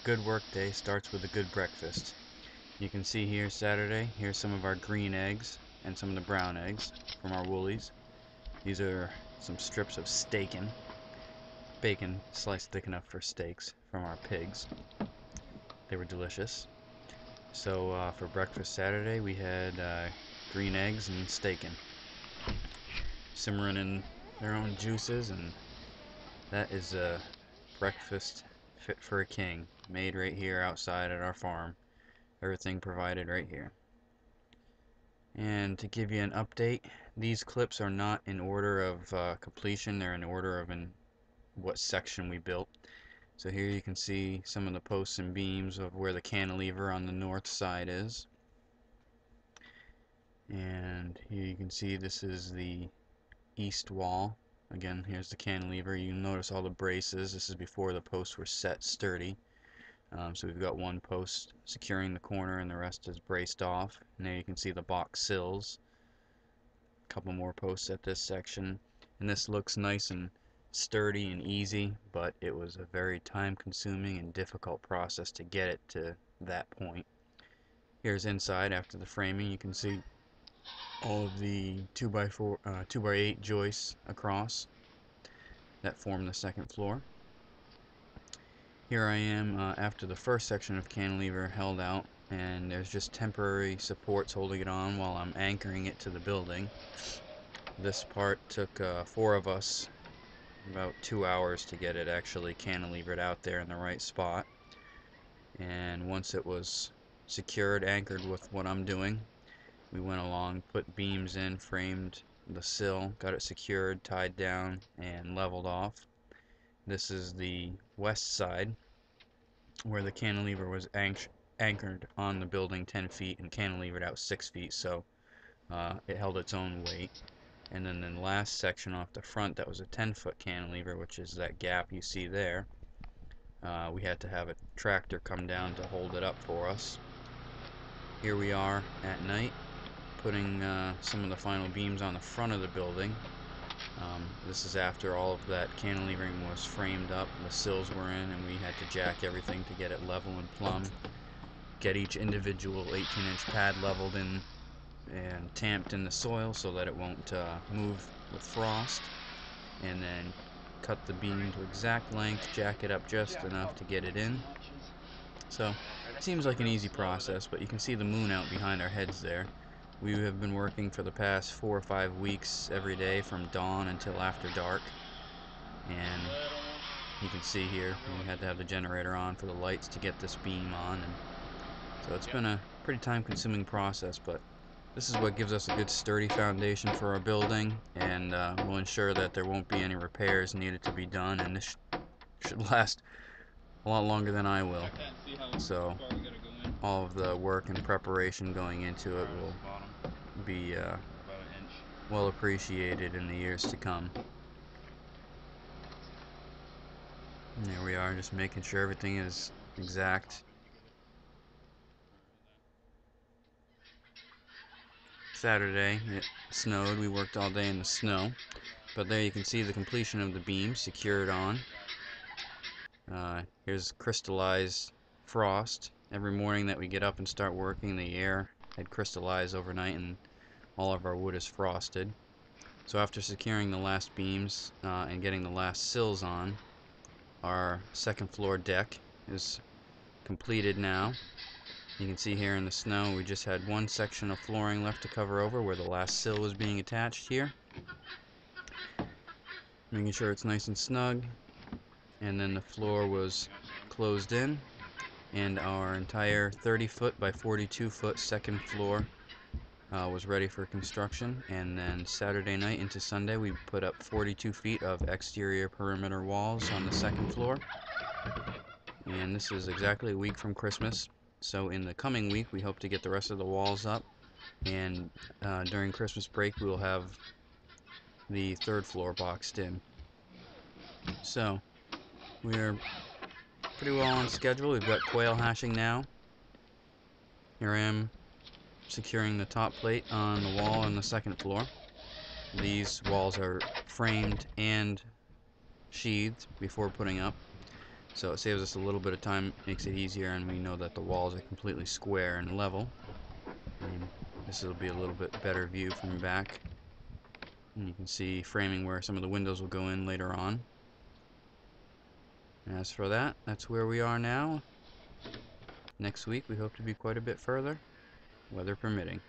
good work day starts with a good breakfast. You can see here Saturday, here's some of our green eggs and some of the brown eggs from our woolies. These are some strips of bacon sliced thick enough for steaks from our pigs. They were delicious. So for breakfast Saturday we had green eggs and steakin', simmering in their own juices, and that is a breakfast fit for a king, made right here outside at our farm. Everything provided right here. And to give you an update, these clips are not in order of completion, they're in order of what section we built. So here you can see some of the posts and beams of where the cantilever on the north side is. And here you can see this is the east wall. Again, here's the cantilever. You can notice all the braces. This is before the posts were set sturdy. So we've got one post securing the corner and the rest is braced off. And there you can see the box sills. A couple more posts at this section. And this looks nice and sturdy and easy, but it was a very time-consuming and difficult process to get it to that point. Here's inside after the framing. You can see all of the 2x8 joists across that form the second floor. Here I am after the first section of cantilever held out, and there's just temporary supports holding it on while I'm anchoring it to the building. This part took 4 of us about 2 hours to get it actually cantilevered out there in the right spot. And once it was secured, anchored with what I'm doing, we went along, put beams in, framed the sill, got it secured, tied down, and leveled off. This is the west side, where the cantilever was anchored on the building 10 feet and cantilevered out 6 feet, so it held its own weight. And then the last section off the front, that was a 10-foot cantilever, which is that gap you see there. We had to have a tractor come down to hold it up for us. Here we are at night, putting some of the final beams on the front of the building. This is after all of that cantilevering was framed up, the sills were in, and we had to jack everything to get it level and plumb. Get each individual 18-inch pad leveled in and tamped in the soil so that it won't move with frost. And then cut the beam to exact length, jack it up just enough to get it in. So it seems like an easy process, but you can see the moon out behind our heads there. We have been working for the past 4 or 5 weeks every day from dawn until after dark, and you can see here we had to have the generator on for the lights to get this beam on, and so it's been a pretty time-consuming process, but this is what gives us a good sturdy foundation for our building, and will ensure that there won't be any repairs needed to be done, and this should last a lot longer than I will. So all of the work and preparation going into it will be well appreciated in the years to come. And there we are, just making sure everything is exact. Saturday it snowed. We worked all day in the snow, but there you can see the completion of the beam secured on. Here's crystallized frost. Every morning that we get up and start working, the air had crystallized overnight and all of our wood is frosted. So after securing the last beams and getting the last sills on, our second floor deck is completed now. You can see here in the snow we just had one section of flooring left to cover over where the last sill was being attached here. Making sure it's nice and snug, and then the floor was closed in, and our entire 30-foot by 42-foot second floor was ready for construction. And then Saturday night into Sunday we put up 42 feet of exterior perimeter walls on the second floor, and this is exactly a week from Christmas. So in the coming week we hope to get the rest of the walls up, and during Christmas break we will have the third floor boxed in. So we're pretty well on schedule. We've got quail hashing now. Here I am securing the top plate on the wall on the second floor. These walls are framed and sheathed before putting up. So it saves us a little bit of time, makes it easier, and we know that the walls are completely square and level. And this will be a little bit better view from back. And you can see framing where some of the windows will go in later on. And as for that, that's where we are now. Next week we hope to be quite a bit further, weather permitting.